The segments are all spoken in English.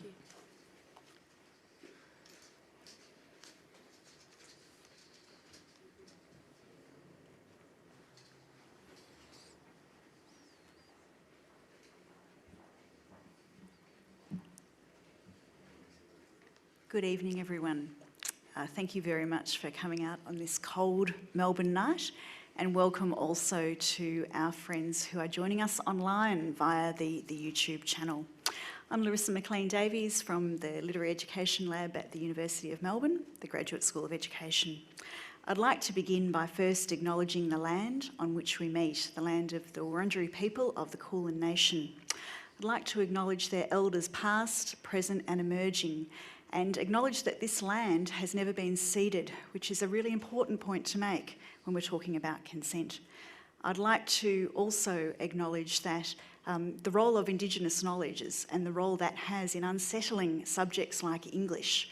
you. Good evening, everyone. Thank you very much for coming out on this cold Melbourne night, and welcome also to our friends who are joining us online via the YouTube channel. I'm Larissa McLean-Davies from the Literary Education Lab at the University of Melbourne, the Graduate School of Education. I'd like to begin by first acknowledging the land on which we meet, the land of the Wurundjeri people of the Kulin Nation. I'd like to acknowledge their elders past, present and emerging, and acknowledge that this land has never been ceded, which is a really important point to make when we're talking about consent. I'd like to also acknowledge that the role of Indigenous knowledges and the role that has in unsettling subjects like English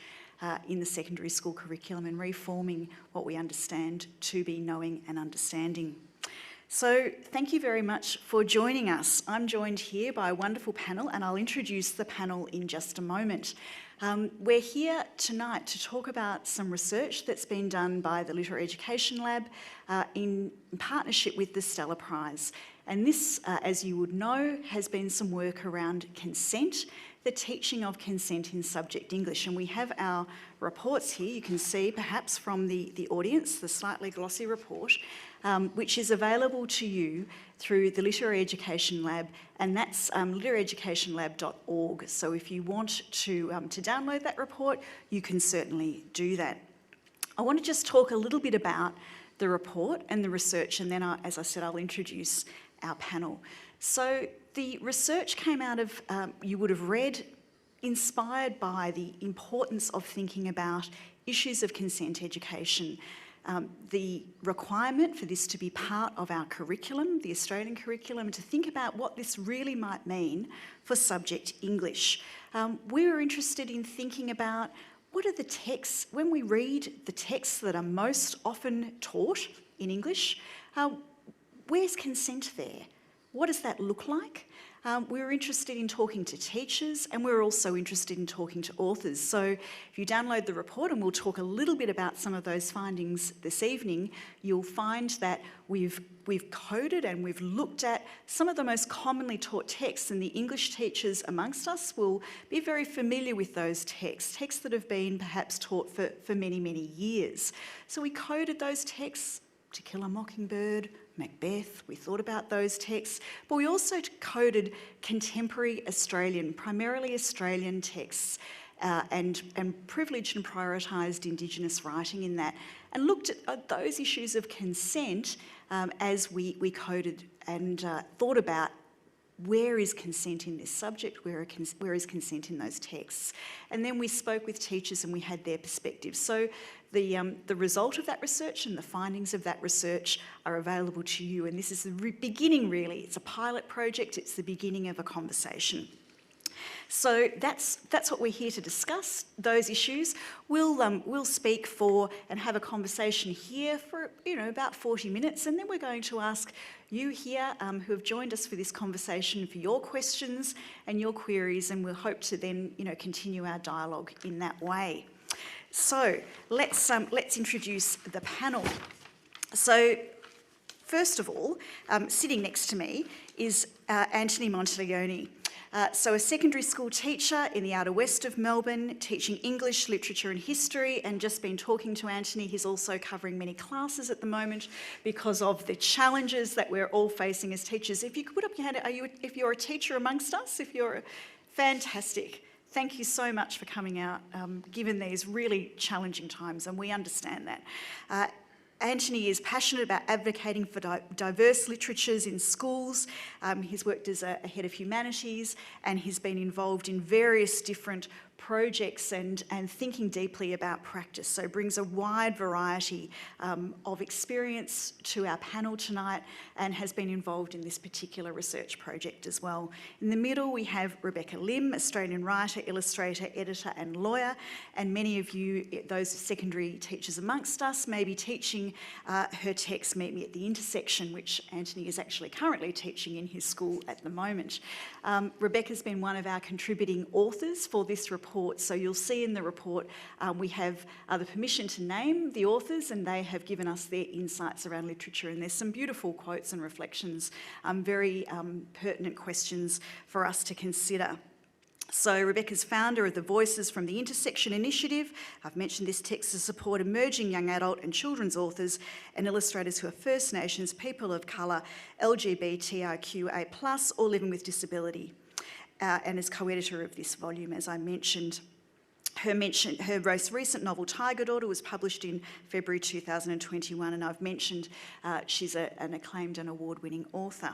in the secondary school curriculum and reforming what we understand to be knowing and understanding. So thank you very much for joining us. I'm joined here by a wonderful panel, and I'll introduce the panel in just a moment. We're here tonight to talk about some research that's been done by the Literary Education Lab in partnership with the Stella Prize. And this, as you would know, has been some work around consent, the teaching of consent in subject English. And we have our reports here. You can see perhaps from the audience, the slightly glossy report, which is available to you through the Literary Education Lab, and that's literaryeducationlab.org. So if you want to download that report, you can certainly do that. I want to just talk a little bit about the report and the research, and then, as I said, I'll introduce our panel. So the research came out of, you would have read, inspired by the importance of thinking about issues of consent education. The requirement for this to be part of our curriculum, the Australian curriculum, to think about what this really might mean for subject English. We were interested in thinking about what are the texts, when we read the texts that are most often taught in English, where's consent there? What does that look like? We were interested in talking to teachers, and we were also interested in talking to authors. So if you download the report, and we'll talk a little bit about some of those findings this evening, you'll find that we've coded and we've looked at some of the most commonly taught texts, and the English teachers amongst us will be very familiar with those texts that have been perhaps taught for many, many years. So we coded those texts. To Kill a Mockingbird, Macbeth, we thought about those texts, but we also coded contemporary Australian, primarily Australian texts, and privileged and prioritised Indigenous writing in that, and looked at those issues of consent as we coded and thought about where is consent in this subject, where is consent in those texts. And then we spoke with teachers and we had their perspectives. So the result of that research and the findings of that research are available to you, and this is the beginning really. It's a pilot project, it's the beginning of a conversation. So that's what we're here to discuss, those issues. We'll speak for and have a conversation here for about 40 minutes, and then we're going to ask you here who have joined us for this conversation for your questions and your queries, and we'll hope to then continue our dialogue in that way. So let's introduce the panel. So first of all, sitting next to me is Anthony Monteleone. So a secondary school teacher in the outer west of Melbourne, teaching English, literature and history, and just been talking to Anthony. He's also covering many classes at the moment because of the challenges that we're all facing as teachers. If you could put up your hand, if you're a teacher amongst us, fantastic. Thank you so much for coming out, given these really challenging times, and we understand that. Anthony is passionate about advocating for diverse literatures in schools. He's worked as a head of humanities, and he's been involved in various different projects and thinking deeply about practice. So brings a wide variety of experience to our panel tonight and has been involved in this particular research project as well. In the middle we have Rebecca Lim, Australian writer, illustrator, editor and lawyer, and many of you, those secondary teachers amongst us, may be teaching her text Meet Me at the Intersection, which Anthony is actually currently teaching in his school at the moment. Rebecca's been one of our contributing authors for this report, so you'll see in the report we have the permission to name the authors, and they have given us their insights around literature, and there's some beautiful quotes and reflections, very pertinent questions for us to consider. So Rebecca's founder of the Voices from the Intersection initiative. I've mentioned this text to support emerging young adult and children's authors and illustrators who are First Nations, people of colour, LGBTIQA+, or living with disability, and is co-editor of this volume, as I mentioned. Her most recent novel, Tiger Daughter, was published in February 2021, and I've mentioned she's an acclaimed and award-winning author.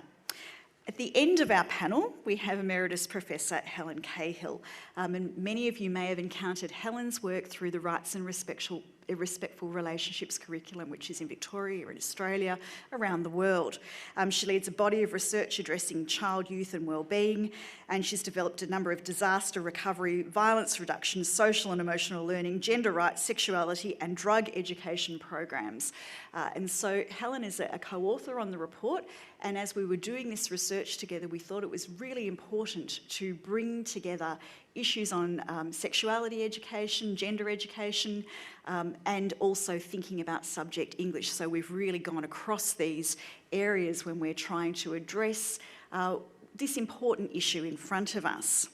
At the end of our panel, we have Emeritus Professor Helen Cahill, and many of you may have encountered Helen's work through the Rights and Respectful Relationships curriculum, which is in Victoria, in Australia, around the world. She leads a body of research addressing child, youth and wellbeing, and she's developed a number of disaster recovery, violence reduction, social and emotional learning, gender rights, sexuality and drug education programs. And so Helen is a co-author on the report, and as we were doing this research together, we thought it was really important to bring together issues on sexuality education, gender education, and also thinking about subject English. So we've really gone across these areas when we're trying to address this important issue in front of us.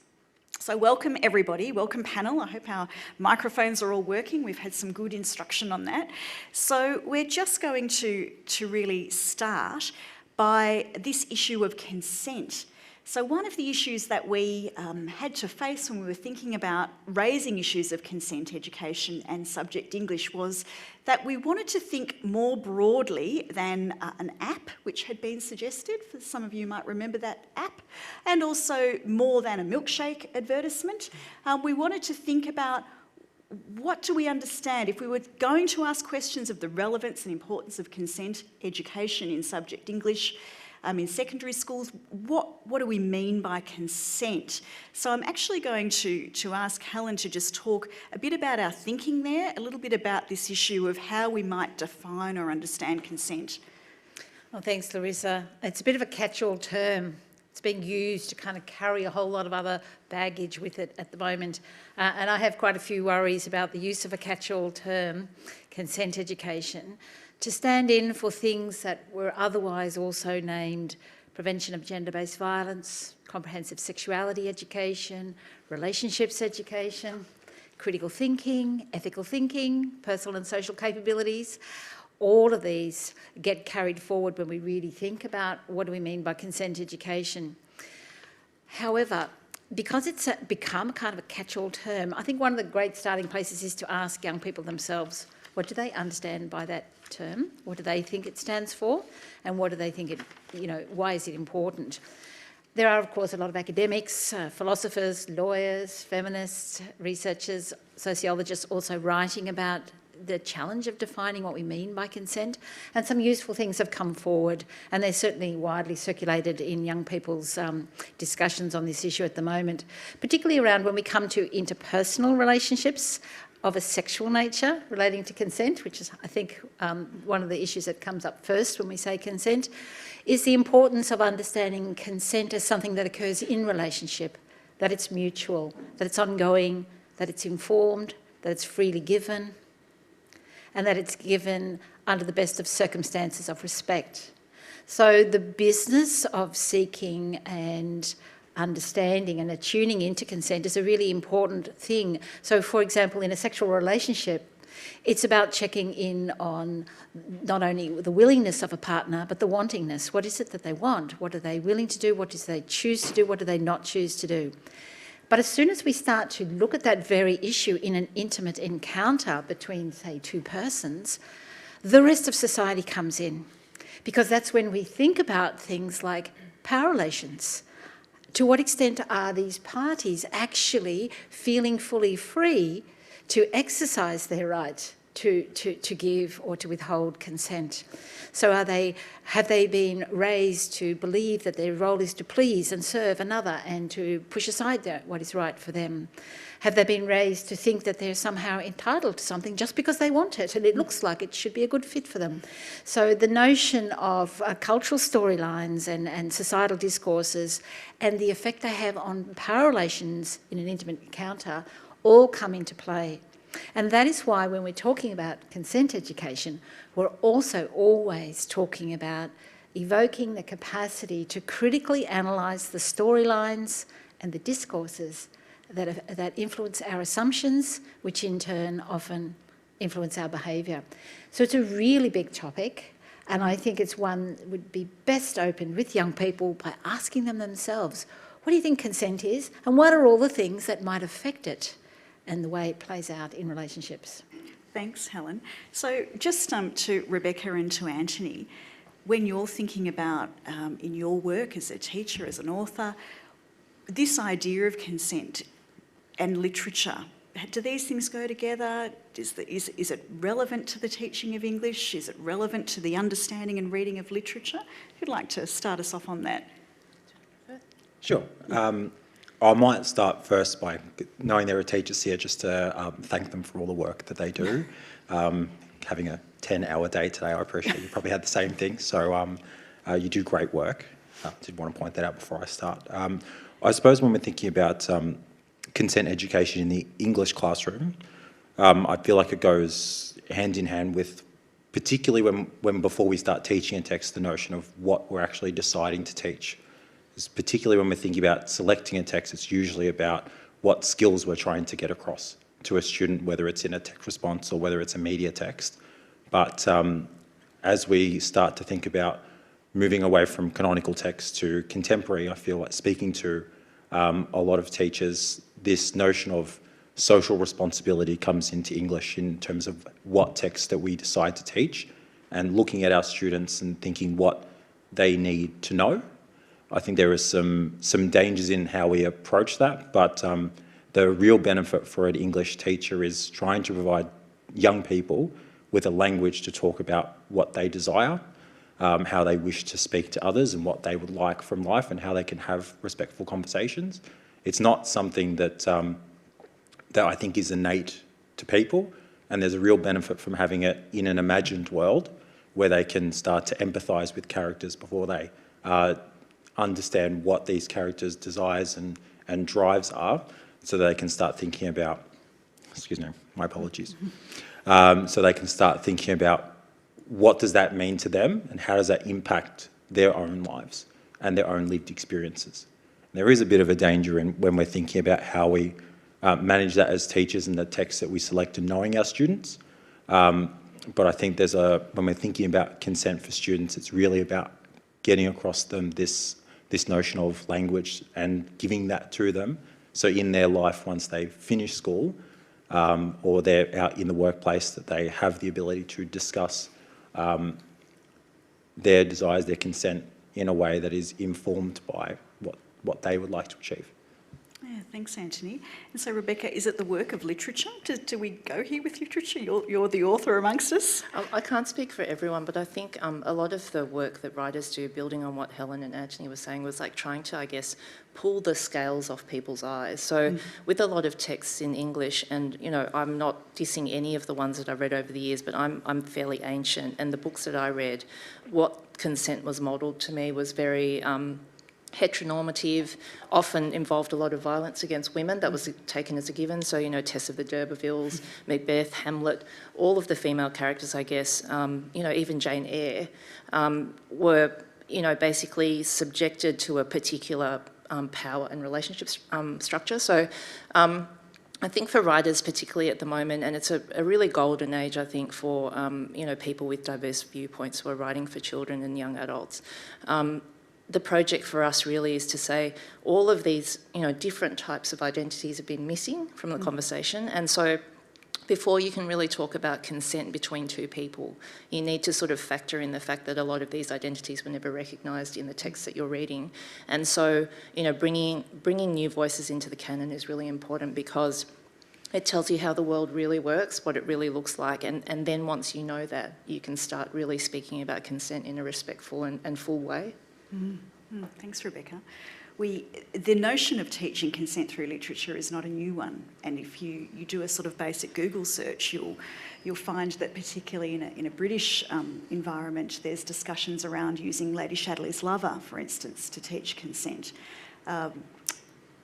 So welcome everybody, welcome panel. I hope our microphones are all working. We've had some good instruction on that. So we're just going to really start by this issue of consent. So one of the issues that we had to face when we were thinking about raising issues of consent education and subject English was that we wanted to think more broadly than an app, which had been suggested. For some of you might remember that app, and also more than a milkshake advertisement. We wanted to think about what do we understand if we were going to ask questions of the relevance and importance of consent education in subject English in secondary schools. What do we mean by consent? So I'm actually going to ask Helen to just talk a bit about our thinking there, a little bit about this issue of how we might define or understand consent. Well, thanks, Larissa. It's a bit of a catch-all term. It's being used to kind of carry a whole lot of other baggage with it at the moment. And I have quite a few worries about the use of a catch-all term, consent education, to stand in for things that were otherwise also named prevention of gender-based violence, comprehensive sexuality education, relationships education, critical thinking, ethical thinking, personal and social capabilities. All of these get carried forward when we really think about what do we mean by consent education. However, because it's become kind of a catch-all term, I think one of the great starting places is to ask young people themselves, what do they understand by that term? What do they think it stands for? And what do they think why is it important? There are, of course, a lot of academics, philosophers, lawyers, feminists, researchers, sociologists also writing about the challenge of defining what we mean by consent, and some useful things have come forward, and they're certainly widely circulated in young people's discussions on this issue at the moment, particularly around when we come to interpersonal relationships of a sexual nature relating to consent, which is, I think, one of the issues that comes up first when we say consent, is the importance of understanding consent as something that occurs in relationship, that it's mutual, that it's ongoing, that it's informed, that it's freely given, and that it's given under the best of circumstances of respect. So the business of seeking and understanding and attuning into consent is a really important thing. So, for example, in a sexual relationship, it's about checking in on not only the willingness of a partner, but the wantingness. What is it that they want? What are they willing to do? What do they choose to do? What do they not choose to do? But as soon as we start to look at that very issue in an intimate encounter between, say, two persons, the rest of society comes in, because that's when we think about things like power relations. to what extent are these parties actually feeling fully free to exercise their right to give or to withhold consent? So have they been raised to believe that their role is to please and serve another and to push aside what is right for them? Have they been raised to think that they're somehow entitled to something just because they want it and it looks like it should be a good fit for them? So the notion of cultural storylines and societal discourses and the effect they have on power relations in an intimate encounter all come into play. And that is why when we're talking about consent education, we're also always talking about evoking the capacity to critically analyse the storylines and the discourses that influence our assumptions, which in turn often influence our behaviour. So it's a really big topic, and I think it's one that would be best opened with young people by asking them themselves, what do you think consent is, and what are all the things that might affect it and the way it plays out in relationships? Thanks, Helen. So just to Rebecca and to Anthony, when you're thinking about in your work as a teacher, as an author, this idea of consent and literature, do these things go together? Is it relevant to the teaching of English? Is it relevant to the understanding and reading of literature? Who'd like to start us off on that? Sure. I might start first by, knowing there are teachers here, just to thank them for all the work that they do. Having a 10-hour day today, I appreciate you probably had the same thing. So you do great work. I did want to point that out before I start. I suppose when we're thinking about consent education in the English classroom, I feel like it goes hand in hand with, particularly when before we start teaching a text, the notion of what we're actually deciding to teach. Particularly when we're thinking about selecting a text, it's usually about what skills we're trying to get across to a student, whether it's in a text response or whether it's a media text. But as we start to think about moving away from canonical text to contemporary, I feel like speaking to a lot of teachers, this notion of social responsibility comes into English in terms of what text that we decide to teach, and looking at our students and thinking what they need to know. I think there are some dangers in how we approach that, but the real benefit for an English teacher is trying to provide young people with a language to talk about what they desire, how they wish to speak to others and what they would like from life and how they can have respectful conversations. It's not something that I think is innate to people, and there's a real benefit from having it in an imagined world where they can start to empathise with characters before they understand what these characters' desires and drives are, so they can start thinking about, excuse me, my apologies, so they can start thinking about what does that mean to them and how does that impact their own lives and their own lived experiences. And there is a bit of a danger when we're thinking about how we manage that as teachers and the texts that we select and knowing our students. But I think when we're thinking about consent for students, it's really about getting across them this notion of language and giving that to them. So in their life, once they finish school or they're out in the workplace, that they have the ability to discuss their desires, their consent in a way that is informed by what they would like to achieve. Yeah, thanks, Anthony. And so, Rebecca, is it the work of literature? Do we go here with literature? You're the author amongst us. I can't speak for everyone, but I think a lot of the work that writers do, building on what Helen and Anthony were saying, was like trying to, I guess, pull the scales off people's eyes. So with a lot of texts in English, and, you know, I'm not dissing any of the ones that I've read over the years, but I'm fairly ancient, and the books that I read, what consent was modelled to me was very heteronormative, often involved a lot of violence against women. That was taken as a given. So, you know, Tess of the D'Urbervilles, Macbeth, Hamlet, all of the female characters, I guess, you know, even Jane Eyre, were, you know, basically subjected to a particular power and relationship structure. So I think for writers, particularly at the moment, and it's a really golden age, I think, for, you know, people with diverse viewpoints who are writing for children and young adults. The project for us really is to say all of these, you know, different types of identities have been missing from the conversation. And so before you can really talk about consent between two people, you need to sort of factor in the fact that a lot of these identities were never recognised in the text that you're reading. And so, you know, bringing new voices into the canon is really important, because it tells you how the world really works, what it really looks like, and then once you know that, you can start really speaking about consent in a respectful and full way. Thanks, Rebecca. The notion of teaching consent through literature is not a new one, and if you do a sort of basic Google search, you'll find that particularly in a British environment, there's discussions around using Lady Chatterley's lover, for instance, to teach consent.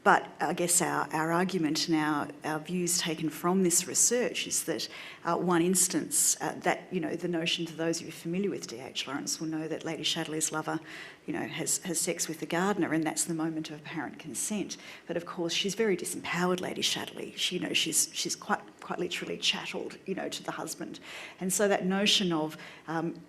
But I guess our argument and our views taken from this research is that one instance that, you know, the notion, to those of you familiar with D.H. Lawrence will know that Lady Chatterley's lover, you know, has sex with the gardener, and that's the moment of apparent consent. But of course, she's very disempowered, Lady Chatterley. She, you know, she's quite literally chatteled, you know, to the husband. And so that notion of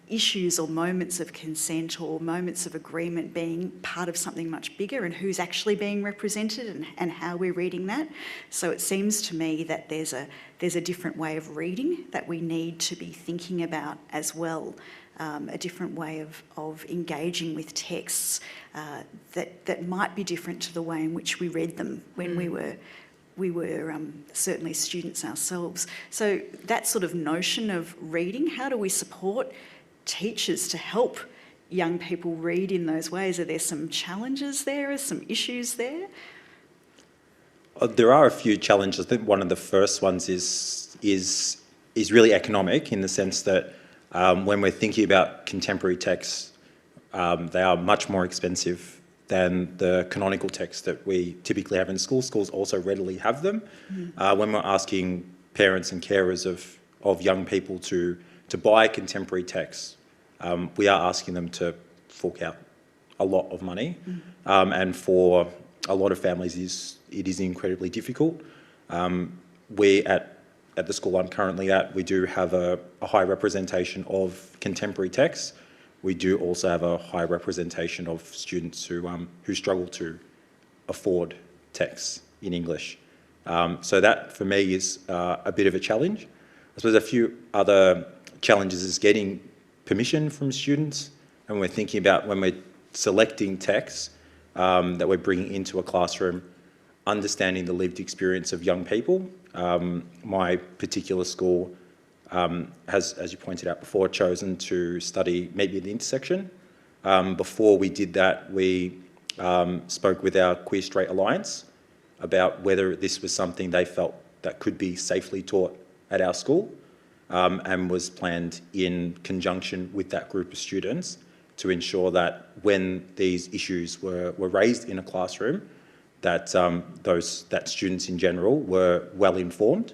issues or moments of consent or moments of agreement being part of something much bigger, and who's actually being represented and how we're reading that. So it seems to me that there's a different way of reading that we need to be thinking about as well. A different way of engaging with texts that might be different to the way in which we read them when we were certainly students ourselves. So that sort of notion of reading, how do we support teachers to help young people read in those ways? Are there some challenges there? Are some issues there? There are a few challenges. I think one of the first ones is really economic, in the sense that when we're thinking about contemporary texts, they are much more expensive than the canonical texts that we typically have in schools. Schools also readily have them. When we're asking parents and carers of young people to buy contemporary texts, we are asking them to fork out a lot of money. And for a lot of families, it is incredibly difficult. We at the school I'm currently at, we do have a high representation of contemporary texts. We do also have a high representation of students who struggle to afford texts in English. So that, for me, is a bit of a challenge. I suppose a few other challenges is getting permission from students, and we're thinking about when we're selecting texts that we're bringing into a classroom, understanding the lived experience of young people. My particular school has, as you pointed out before, chosen to study maybe the intersection. Before we did that, we spoke with our Queer Straight Alliance about whether this was something they felt that could be safely taught at our school, and was planned in conjunction with that group of students to ensure that when these issues were raised in a classroom, that that students in general were well informed,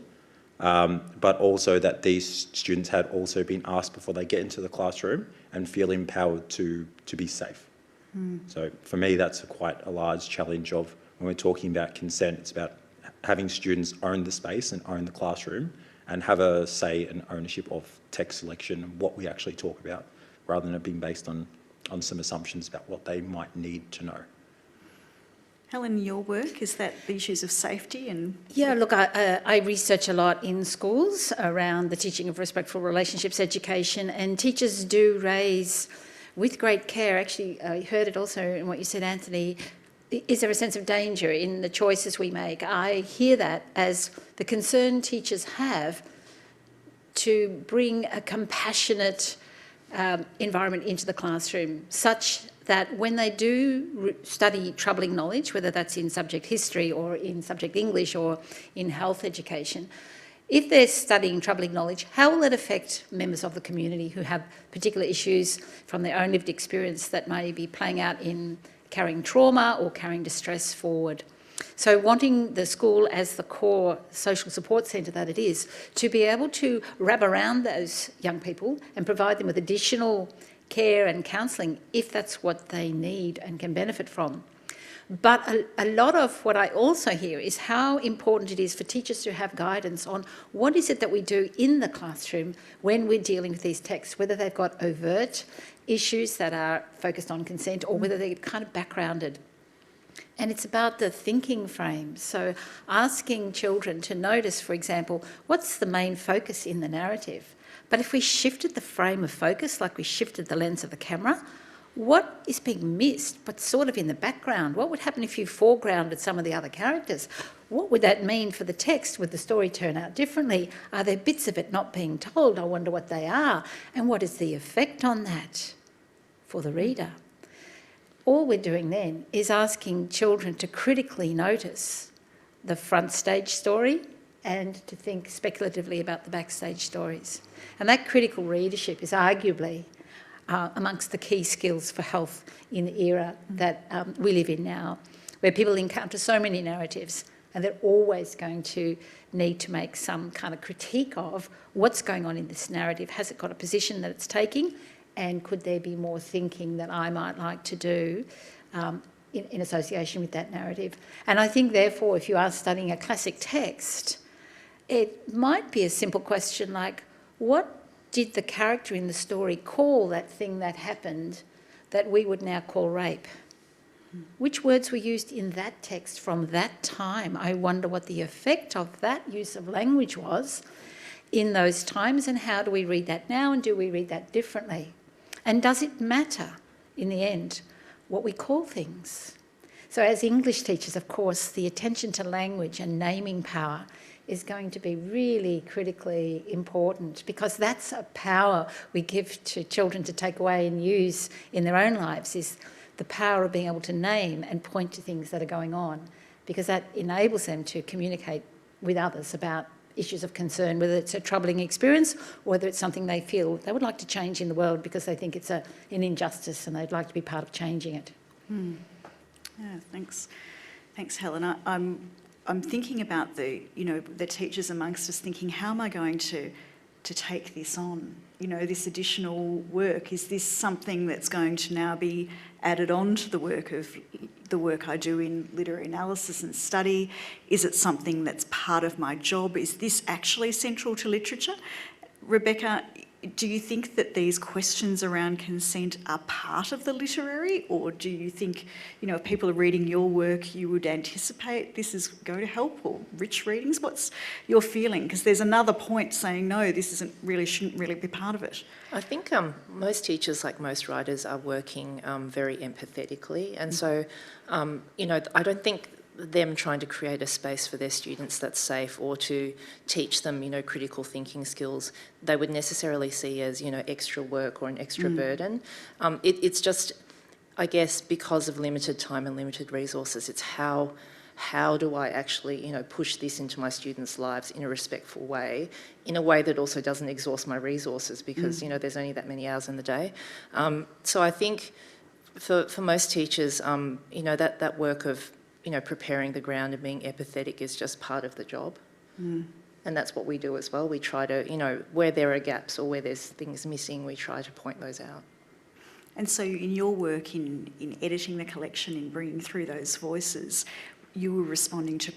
but also that these students had also been asked before they get into the classroom and feel empowered to be safe. So for me, that's quite a large challenge of when we're talking about consent. It's about having students own the space and own the classroom and have a say and ownership of text selection and what we actually talk about, rather than it being based on some assumptions about what they might need to know. Helen, your work, is that the issues of safety and... Yeah, look, I research a lot in schools around the teaching of respectful relationships education, and teachers do raise, with great care, actually I heard it also in what you said, Anthony, is there a sense of danger in the choices we make? I hear that as the concern teachers have to bring a compassionate environment into the classroom, such that when they do study troubling knowledge, whether that's in subject history or in subject English or in health education, if they're studying troubling knowledge, how will it affect members of the community who have particular issues from their own lived experience that may be playing out in carrying trauma or carrying distress forward? So wanting the school as the core social support centre that it is, to be able to wrap around those young people and provide them with additional care and counselling if that's what they need and can benefit from. But a lot of what I also hear is how important it is for teachers to have guidance on what is it that we do in the classroom when we're dealing with these texts, whether they've got overt issues that are focused on consent or whether they're kind of backgrounded. And it's about the thinking frame. So asking children to notice, for example, what's the main focus in the narrative? But if we shifted the frame of focus, like we shifted the lens of the camera, what is being missed but sort of in the background? What would happen if you foregrounded some of the other characters? What would that mean for the text? Would the story turn out differently? Are there bits of it not being told? I wonder what they are. And what is the effect on that for the reader? All we're doing then is asking children to critically notice the front stage story and to think speculatively about the backstage stories. And that critical readership is arguably amongst the key skills for health in the era that we live in now, where people encounter so many narratives and they're always going to need to make some kind of critique of what's going on in this narrative. Has it got a position that it's taking? And could there be more thinking that I might like to do in association with that narrative? And I think, therefore, if you are studying a classic text, it might be a simple question like, what did the character in the story call that thing that happened that we would now call rape? Which words were used in that text from that time? I wonder what the effect of that use of language was in those times, and how do we read that now, and do we read that differently? And does it matter, in the end, what we call things? So as English teachers, of course, the attention to language and naming power is going to be really critically important, because that's a power we give to children to take away and use in their own lives, is the power of being able to name and point to things that are going on, because that enables them to communicate with others about issues of concern, whether it's a troubling experience or whether it's something they feel they would like to change in the world because they think it's an injustice and they'd like to be part of changing it. Yeah, thanks, Helen. I'm thinking about the teachers amongst us thinking, how am I going to take this on? This additional work, is this something that's going to now be added on to the work I do in literary analysis and study? Is it something that's part of my job? Is this actually central to literature? Rebecca, do you think that these questions around consent are part of the literary, or do you think, if people are reading your work, you would anticipate this is going to help, or rich readings? What's your feeling? Because there's another point saying, no, this shouldn't really be part of it. I think most teachers, like most writers, are working very empathetically. And so, I don't think them trying to create a space for their students that's safe, or to teach them, critical thinking skills, they would necessarily see as, extra work or an extra burden. It's just, I guess, because of limited time and limited resources, it's how do I actually, push this into my students' lives in a respectful way, in a way that also doesn't exhaust my resources, because, there's only that many hours in the day. So I think for most teachers, that work of, preparing the ground and being empathetic is just part of the job. And that's what we do as well. We try to, where there are gaps or where there's things missing, we try to point those out. And so in your work in editing the collection, in bringing through those voices, you were responding to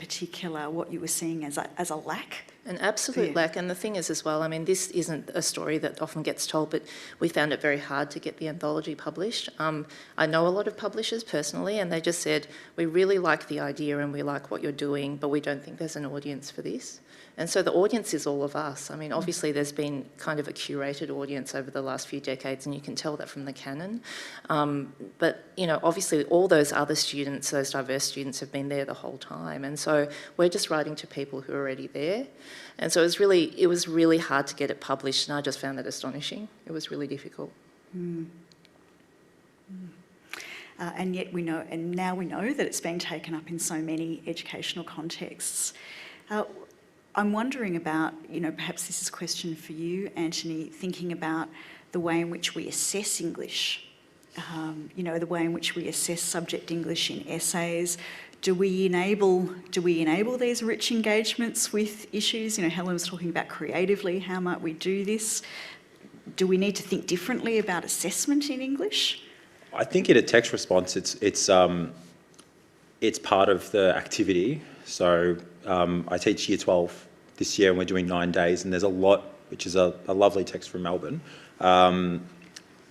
what you were seeing as a lack? An absolute lack. And the thing is as well, this isn't a story that often gets told, but we found it very hard to get the anthology published. I know a lot of publishers personally, and they just said, we really like the idea and we like what you're doing, but we don't think there's an audience for this. And so the audience is all of us. Obviously there's been kind of a curated audience over the last few decades, and you can tell that from the canon. But, obviously all those other students, those diverse students, have been there the whole time. And so we're just writing to people who are already there. And so it was really hard to get it published, and I just found that astonishing. It was really difficult. And yet now we know that it's being taken up in so many educational contexts. I'm wondering about, perhaps this is a question for you, Anthony, thinking about the way in which we assess English, the way in which we assess subject English in essays. Do we enable these rich engagements with issues? Helen was talking about creatively, how might we do this? Do we need to think differently about assessment in English? I think in a text response, it's part of the activity. So I teach Year 12 this year, and we're doing 9 days, and there's a lot, which is a lovely text from Melbourne.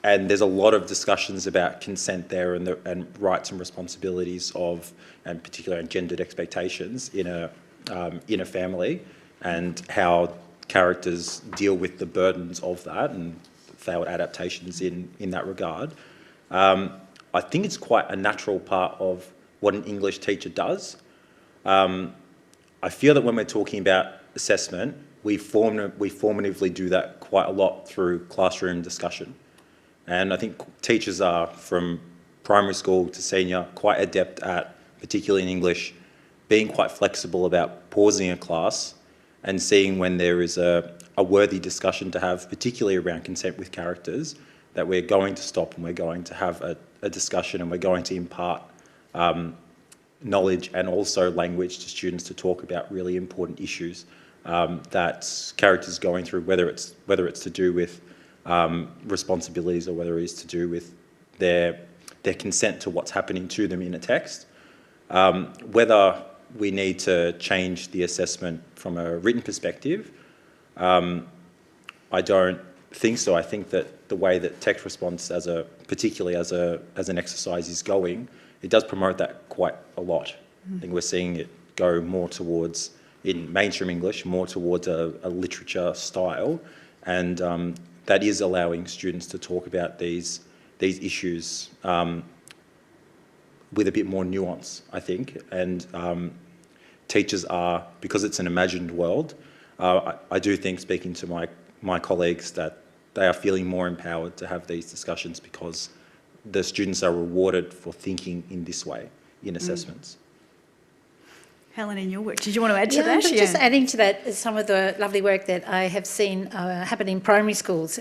and there's a lot of discussions about consent there and rights and responsibilities of, and particularly gendered expectations in a family, and how characters deal with the burdens of that and failed adaptations in that regard. I think it's quite a natural part of what an English teacher does. I feel that when we're talking about assessment, we formatively do that quite a lot through classroom discussion. And I think teachers are, from primary school to senior, quite adept at, particularly in English, being quite flexible about pausing a class and seeing when there is a worthy discussion to have, particularly around consent with characters, that we're going to stop and we're going to have a discussion and we're going to impart knowledge and also language to students to talk about really important issues that characters are going through, whether it's to do with responsibilities or whether it is to do with their consent to what's happening to them in a text. Whether we need to change the assessment from a written perspective, I don't think so. I think that the way that text response, particularly as an exercise, is going, it does promote that quite a lot. I think we're seeing it go more towards, in mainstream English, more towards a literature style, and that is allowing students to talk about these issues with a bit more nuance, I think. And teachers are, because it's an imagined world, I do think, speaking to my colleagues, that they are feeling more empowered to have these discussions because the students are rewarded for thinking in this way in assessments. Helen, in your work, did you want to add to that? Just adding to that, some of the lovely work that I have seen happen in primary schools.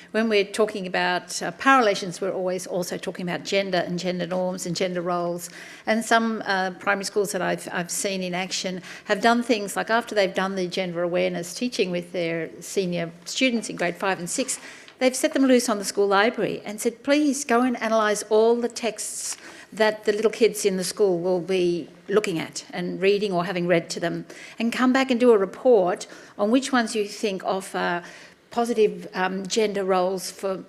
When we're talking about power relations, we're always also talking about gender and gender norms and gender roles. And some primary schools that I've seen in action have done things like, after they've done the gender awareness teaching with their senior students in grade 5 and 6, they've set them loose on the school library and said, please go and analyse all the texts that the little kids in the school will be looking at and reading or having read to them, and come back and do a report on which ones you think offer positive gender roles for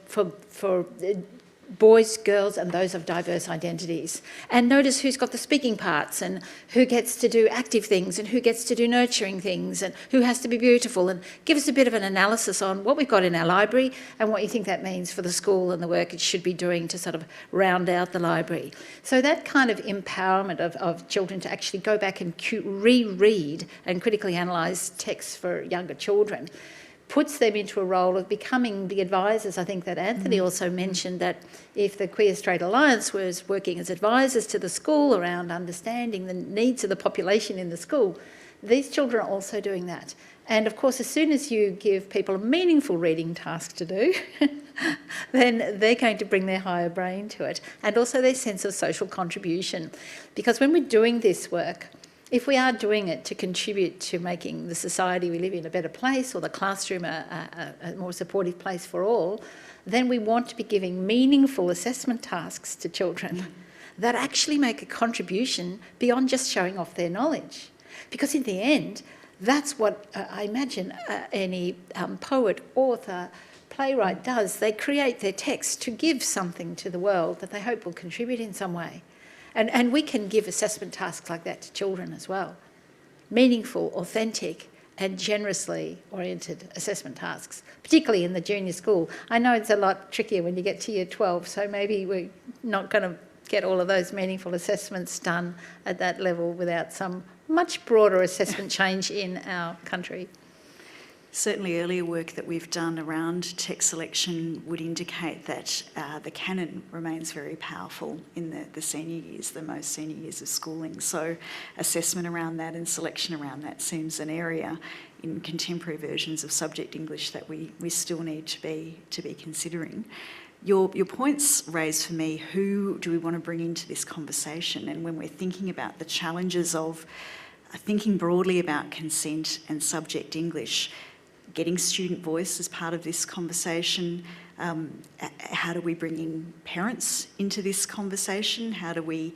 boys, girls and those of diverse identities. And notice who's got the speaking parts and who gets to do active things and who gets to do nurturing things and who has to be beautiful, and give us a bit of an analysis on what we've got in our library and what you think that means for the school and the work it should be doing to sort of round out the library. So that kind of empowerment of children to actually go back and reread and critically analyse texts for younger children puts them into a role of becoming the advisors. I think that Anthony also mentioned that if the Queer Straight Alliance was working as advisors to the school around understanding the needs of the population in the school, these children are also doing that. And of course, as soon as you give people a meaningful reading task to do, then they're going to bring their higher brain to it, and also their sense of social contribution. Because when we're doing this work, if we are doing it to contribute to making the society we live in a better place, or the classroom a more supportive place for all, then we want to be giving meaningful assessment tasks to children that actually make a contribution beyond just showing off their knowledge. Because in the end, that's what I imagine any poet, author, playwright does. They create their text to give something to the world that they hope will contribute in some way. And we can give assessment tasks like that to children as well. Meaningful, authentic and generously oriented assessment tasks, particularly in the junior school. I know it's a lot trickier when you get to year 12, so maybe we're not going to get all of those meaningful assessments done at that level without some much broader assessment change in our country. Certainly earlier work that we've done around text selection would indicate that the canon remains very powerful in the senior years, the most senior years of schooling. So assessment around that and selection around that seems an area in contemporary versions of subject English that we still need to be considering. Your points raise for me, who do we want to bring into this conversation? And when we're thinking about the challenges of thinking broadly about consent and subject English, getting student voice as part of this conversation, how do we bring in parents into this conversation? How do we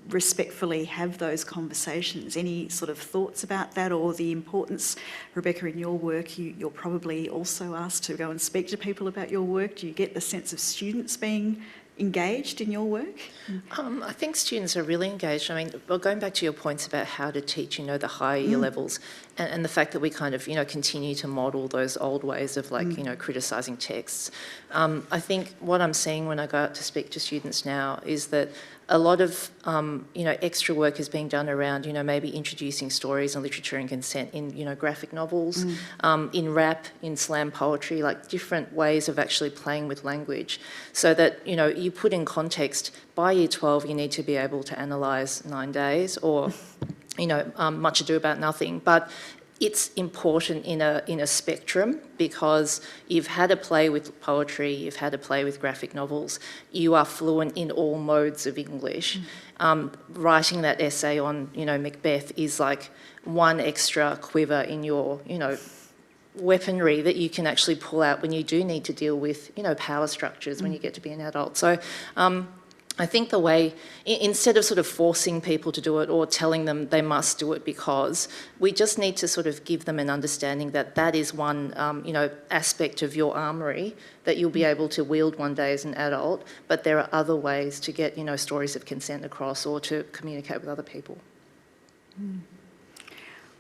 respectfully have those conversations. Any sort of thoughts about that, or the importance, Rebecca, in your work, you're probably also asked to go and speak to people about your work. Do you get the sense of students being engaged in your work? I think students are really engaged. I mean, well, going back to your points about how to teach, the higher year levels, and the fact that we kind of, continue to model those old ways of like, criticising texts. I think what I'm seeing when I go out to speak to students now is that a lot of, extra work is being done around, maybe introducing stories and literature and consent in, graphic novels, in rap, in slam poetry, like different ways of actually playing with language, so that, you put in context, by year 12, you need to be able to analyse 9 days or, Much Ado About Nothing. But it's important in a spectrum, because you've had a play with poetry, you've had a play with graphic novels, you are fluent in all modes of English. Writing that essay on, Macbeth is like one extra quiver in your, weaponry that you can actually pull out when you do need to deal with, power structures when you get to be an adult. So I think the way, instead of sort of forcing people to do it or telling them they must do it because, we just need to sort of give them an understanding that that is one, aspect of your armoury that you'll be able to wield one day as an adult, but there are other ways to get, stories of consent across or to communicate with other people.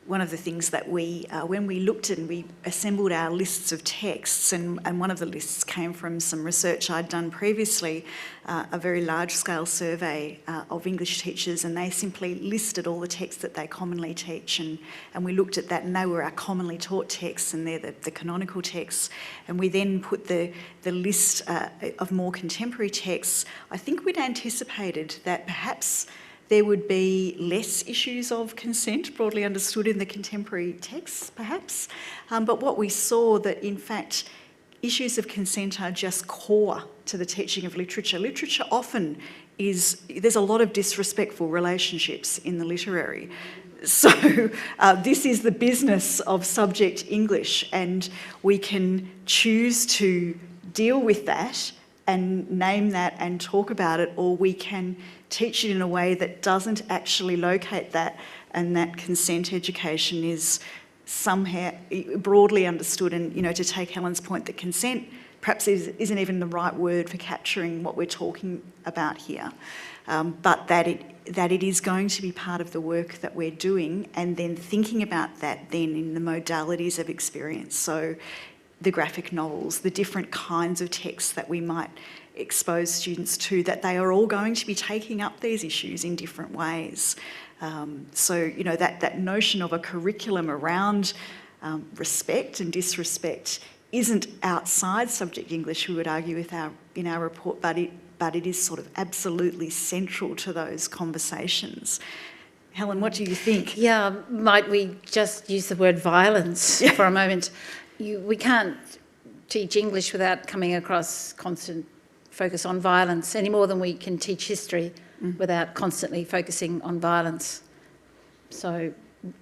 One of the things that we, when we looked and we assembled our lists of texts, and one of the lists came from some research I'd done previously, a very large-scale survey of English teachers, and they simply listed all the texts that they commonly teach, and we looked at that, and they were our commonly taught texts, and they're the canonical texts, and we then put the list of more contemporary texts. I think we'd anticipated that perhaps there would be less issues of consent, broadly understood, in the contemporary texts, perhaps. But what we saw, that in fact issues of consent are just core to the teaching of literature. Literature often is, there's a lot of disrespectful relationships in the literary. So this is the business of subject English, and we can choose to deal with that and name that and talk about it, or we can teach it in a way that doesn't actually locate that, and that consent education is somehow broadly understood. And, to take Helen's point, that consent perhaps isn't even the right word for capturing what we're talking about here, but that it is going to be part of the work that we're doing, and then thinking about that then in the modalities of experience. So the graphic novels, the different kinds of texts that we might expose students to, that they are all going to be taking up these issues in different ways. So, that notion of a curriculum around respect and disrespect isn't outside subject English, we would argue in our report, but it is sort of absolutely central to those conversations. Helen, what do you think? Yeah, might we just use the word violence for a moment? We can't teach English without coming across constant focus on violence, any more than we can teach history without constantly focusing on violence. So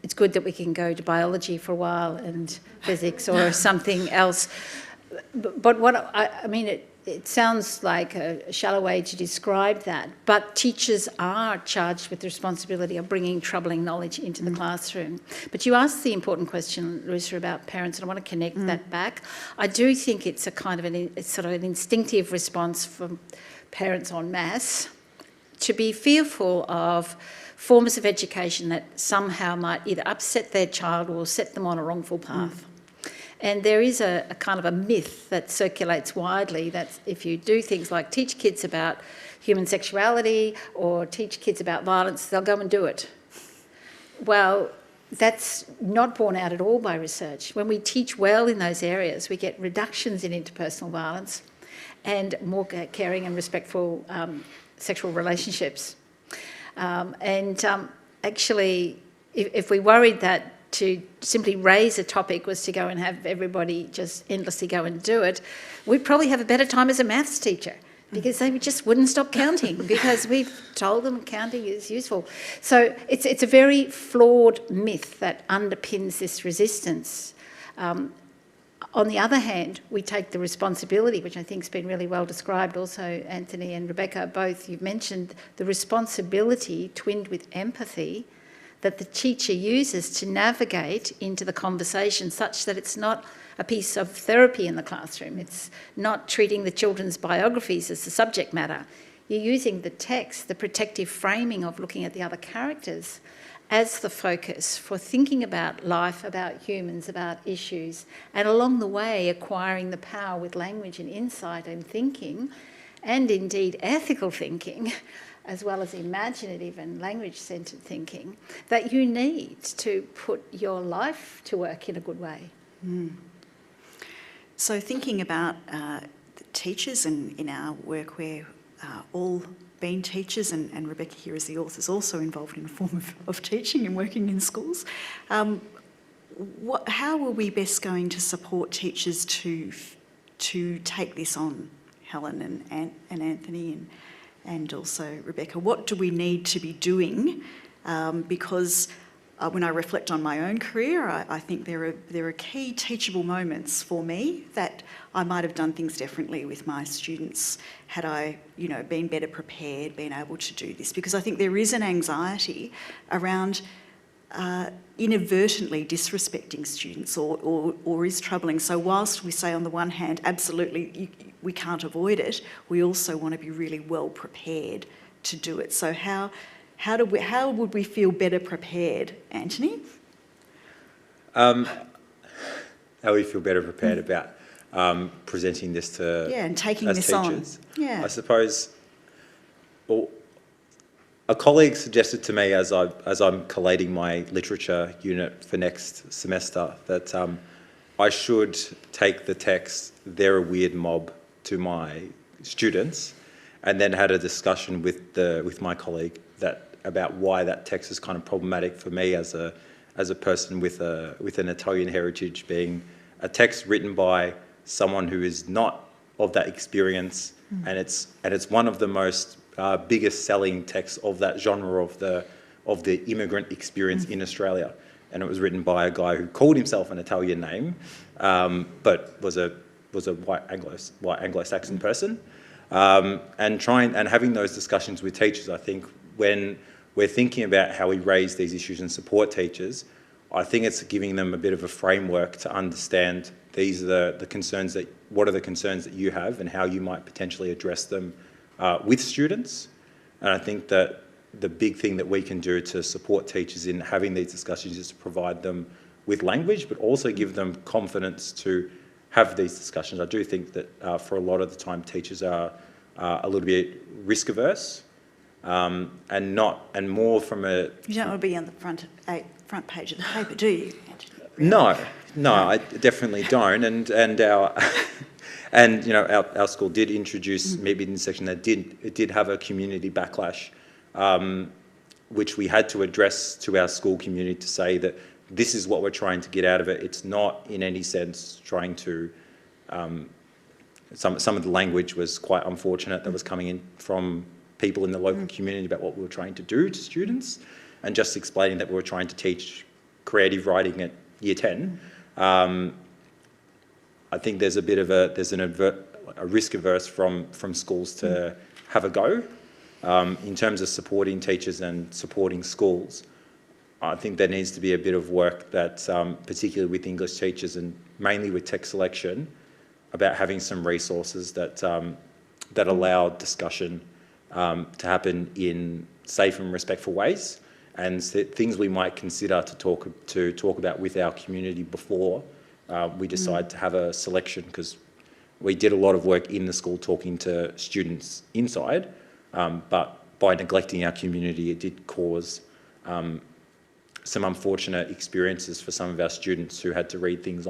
it's good that we can go to biology for a while and physics or something else. But what I mean, it sounds like a shallow way to describe that, but teachers are charged with the responsibility of bringing troubling knowledge into the classroom. But you asked the important question, Larissa, about parents, and I want to connect that back. I do think it's a kind of it's sort of an instinctive response from parents en masse to be fearful of forms of education that somehow might either upset their child or set them on a wrongful path. And there is a kind of a myth that circulates widely that if you do things like teach kids about human sexuality or teach kids about violence, they'll go and do it. Well, that's not borne out at all by research. When we teach well in those areas, we get reductions in interpersonal violence and more caring and respectful sexual relationships. Actually, if we worried that to simply raise a topic was to go and have everybody just endlessly go and do it, we'd probably have a better time as a maths teacher, because they just wouldn't stop counting because we've told them counting is useful. So it's a very flawed myth that underpins this resistance. On the other hand, we take the responsibility, which I think has been really well described also, Anthony and Rebecca, both you've mentioned, the responsibility twinned with empathy that the teacher uses to navigate into the conversation such that it's not a piece of therapy in the classroom. It's not treating the children's biographies as the subject matter. You're using the text, the protective framing of looking at the other characters as the focus for thinking about life, about humans, about issues, and along the way acquiring the power with language and insight and thinking, and indeed ethical thinking, as well as imaginative and language-centred thinking, that you need to put your life to work in a good way. So thinking about teachers, and in our work we're all been teachers, and Rebecca here as the author is also involved in a form of teaching and working in schools. How are we best going to support teachers to take this on, Helen and Anthony and also Rebecca? What do we need to be doing? Because when I reflect on my own career, I think there are key teachable moments for me that I might have done things differently with my students had I, been better prepared, been able to do this. Because I think there is an anxiety around inadvertently disrespecting students or is troubling. So whilst we say on the one hand, absolutely, we can't avoid it, we also want to be really well prepared to do it. So how would we feel better prepared, Anthony? How we feel better prepared about presenting this to and taking as this teachers. on. Yeah, I suppose. Well, a colleague suggested to me as I'm collating my literature unit for next semester that I should take the text "They're a Weird Mob" to my students, and then had a discussion with my colleague about why that text is kind of problematic for me as a person with an Italian heritage, being a text written by someone who is not of that experience, and it's one of the most biggest selling texts of that genre of the immigrant experience in Australia, and it was written by a guy who called himself an Italian name, but was a white Anglo-Saxon person, and having those discussions with teachers. I think when we're thinking about how we raise these issues and support teachers, I think it's giving them a bit of a framework to understand these are the concerns what are the concerns that you have and how you might potentially address them with students. And I think that the big thing that we can do to support teachers in having these discussions is to provide them with language, but also give them confidence to have these discussions. I do think that for a lot of the time teachers are a little bit risk averse. And more from a... You don't want to be on the front page of the paper, do you, Anthony? Really? No, I definitely don't. And our our school did introduce maybe in the section that it did have a community backlash, which we had to address to our school community to say that this is what we're trying to get out of it. It's not in any sense trying to... Some of the language was quite unfortunate that was coming in from people in the local community about what we were trying to do to students, and just explaining that we were trying to teach creative writing at Year 10. I think there's a bit of a risk averse from schools to have a go. In terms of supporting teachers and supporting schools, I think there needs to be a bit of work that, particularly with English teachers and mainly with text selection, about having some resources that allow discussion to happen in safe and respectful ways, and things we might consider to talk about with our community before we decide to have a selection, because we did a lot of work in the school talking to students inside, but by neglecting our community, it did cause some unfortunate experiences for some of our students who had to read things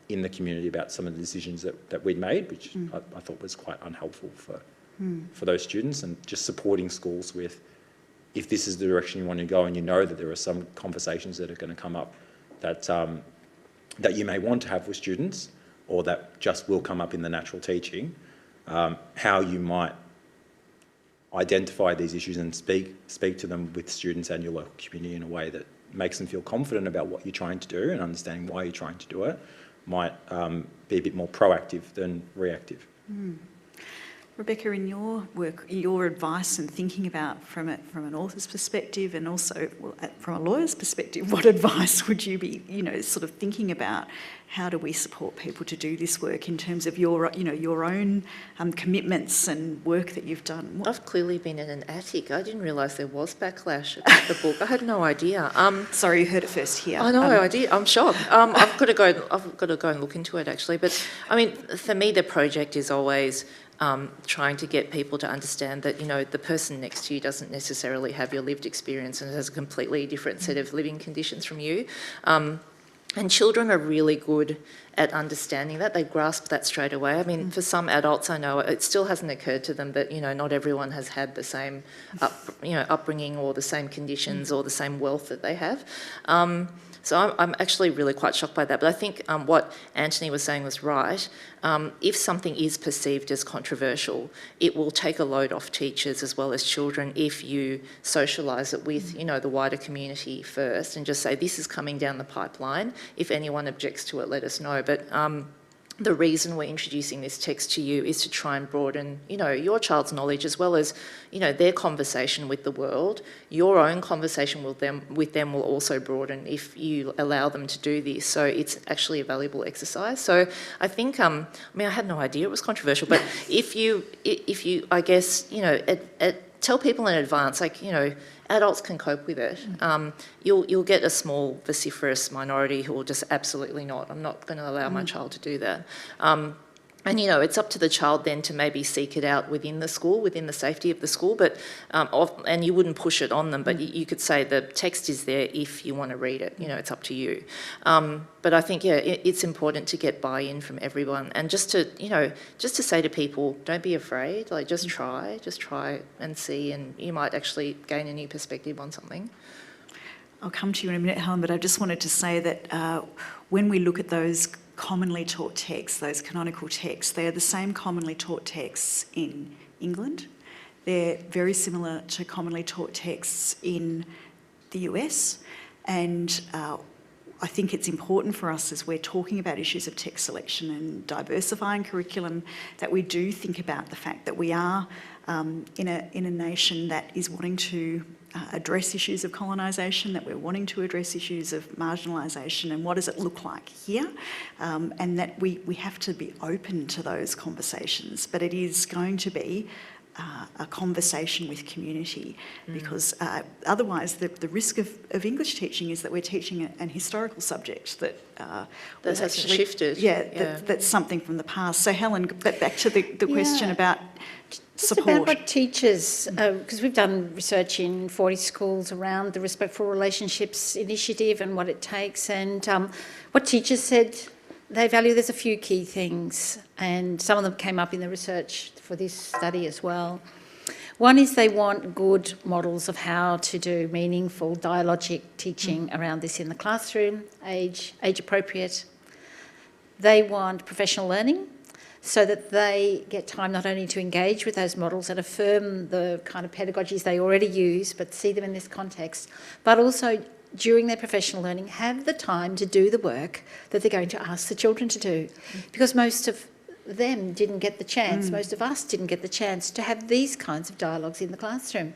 in the community about some of the decisions that we'd made, which I thought was quite unhelpful for those students. And just supporting schools with, if this is the direction you want to go and you know that there are some conversations that are going to come up that you may want to have with students, or that just will come up in the natural teaching, how you might identify these issues and speak to them with students and your local community in a way makes them feel confident about what you're trying to do and understanding why you're trying to do it might be a bit more proactive than reactive. Rebecca, in your work, your advice and thinking about from an author's perspective and also from a lawyer's perspective, what advice would you be, sort of thinking about? How do we support people to do this work in terms of your own commitments and work that you've done? I've clearly been in an attic. I didn't realise there was backlash about the book. I had no idea. Sorry, you heard it first here. I know, I did. I'm shocked. I've got to go and look into it actually. But I mean, for me, the project is always trying to get people to understand that, the person next to you doesn't necessarily have your lived experience and has a completely different set of living conditions from you. And children are really good at understanding that. They grasp that straight away. I mean, for some adults, I know it still hasn't occurred to them that, not everyone has had the same, upbringing or the same conditions or the same wealth that they have. So I'm actually really quite shocked by that. But I think what Anthony was saying was right. If something is perceived as controversial, it will take a load off teachers as well as children if you socialise it with, the wider community first and just say, this is coming down the pipeline. If anyone objects to it, let us know. But the reason we're introducing this text to you is to try and broaden, your child's knowledge as well as, their conversation with the world. Your own conversation with them will also broaden if you allow them to do this. So it's actually a valuable exercise. So I think, I had no idea it was controversial, but if you, I guess, tell people in advance, adults can cope with it. You'll get a small vociferous minority who will just absolutely not. I'm not going to allow my child to do that. And it's up to the child then to maybe seek it out within the school, within the safety of the school. But and you wouldn't push it on them, but you could say the text is there if you want to read it. It's up to you. But I think it's important to get buy-in from everyone, and just to say to people, don't be afraid. Just try and see, and you might actually gain a new perspective on something. I'll come to you in a minute, Helen, but I just wanted to say that when we look at those commonly taught texts, those canonical texts, they're the same commonly taught texts in England. They're very similar to commonly taught texts in the US. And I think it's important for us as we're talking about issues of text selection and diversifying curriculum that we do think about the fact that we are in a nation that is wanting to address issues of colonisation, that we're wanting to address issues of marginalisation and what does it look like here, and that we have to be open to those conversations. But it is going to be a conversation with community because otherwise the risk of English teaching is that we're teaching an historical subject that That has hasn't shifted. That's something from the past. So Helen, but back to the question about support. About what teachers, because we've done research in 40 schools around the Respectful Relationships initiative and what it takes, and what teachers said they value. There's a few key things, and some of them came up in the research for this study as well. One is they want good models of how to do meaningful dialogic teaching around this in the classroom, age appropriate. They want professional learning so that they get time not only to engage with those models and affirm the kind of pedagogies they already use, but see them in this context, but also during their professional learning have the time to do the work that they're going to ask the children to do. Because most of them didn't get the chance, most of us didn't get the chance to have these kinds of dialogues in the classroom.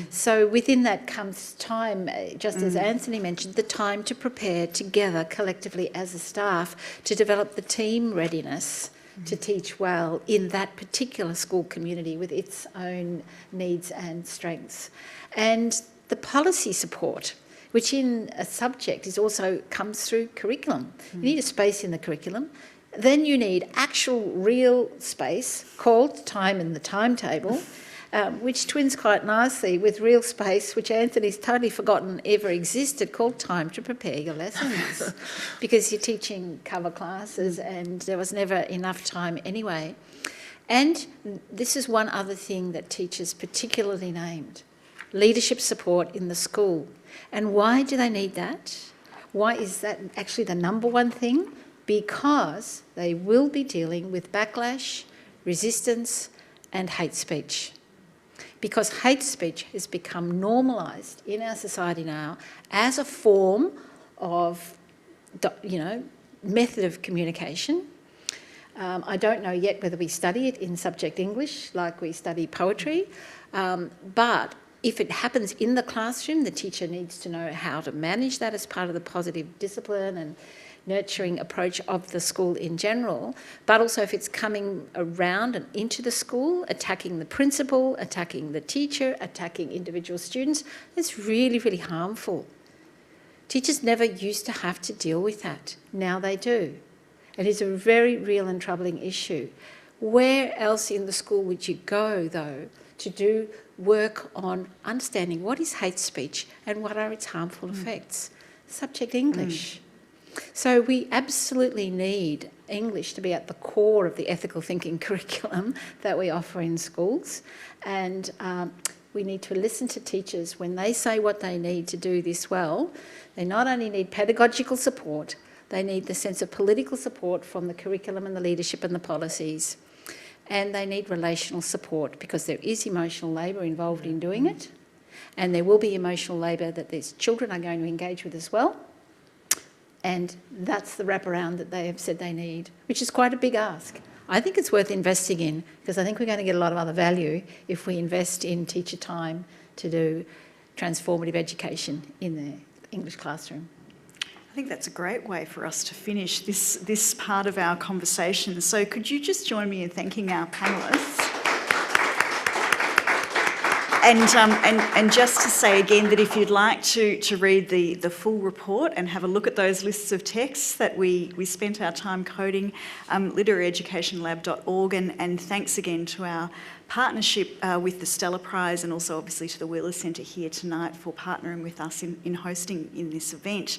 So within that comes time, just as Anthony mentioned, the time to prepare together collectively as a staff to develop the team readiness to teach well in that particular school community with its own needs and strengths. And the policy support, which in a subject is also comes through curriculum. You need a space in the curriculum. Then you need actual real space called time in the timetable, which twins quite nicely with real space, which Anthony's totally forgotten ever existed, called time to prepare your lessons because you're teaching cover classes and there was never enough time anyway. And this is one other thing that teachers particularly named, leadership support in the school. And why do they need that? Why is that actually the number one thing? Because they will be dealing with backlash, resistance and hate speech. because hate speech has become normalised in our society now as a form of, method of communication. I don't know yet whether we study it in subject English like we study poetry, but if it happens in the classroom, the teacher needs to know how to manage that as part of the positive discipline and nurturing approach of the school in general, but also if it's coming around and into the school, attacking the principal, attacking the teacher, attacking individual students, it's really, really harmful. Teachers never used to have to deal with that. Now they do. It is a very real and troubling issue. Where else in the school would you go, though, to do work on understanding what is hate speech and what are its harmful effects? Subject English. So we absolutely need English to be at the core of the ethical thinking curriculum that we offer in schools, and we need to listen to teachers when they say what they need to do this well. They not only need pedagogical support, they need the sense of political support from the curriculum and the leadership and the policies, and they need relational support because there is emotional labour involved in doing it, and there will be emotional labour that these children are going to engage with as well. And that's the wraparound that they have said they need, which is quite a big ask. I think it's worth investing in because I think we're going to get a lot of other value if we invest in teacher time to do transformative education in the English classroom. I think that's a great way for us to finish this part of our conversation. So could you just join me in thanking our panellists? And just to say again that if you'd like to read the full report and have a look at those lists of texts that we spent our time coding, literaryeducationlab.org, and thanks again to our partnership with the Stella Prize and also obviously to the Wheeler Centre here tonight for partnering with us in hosting in this event.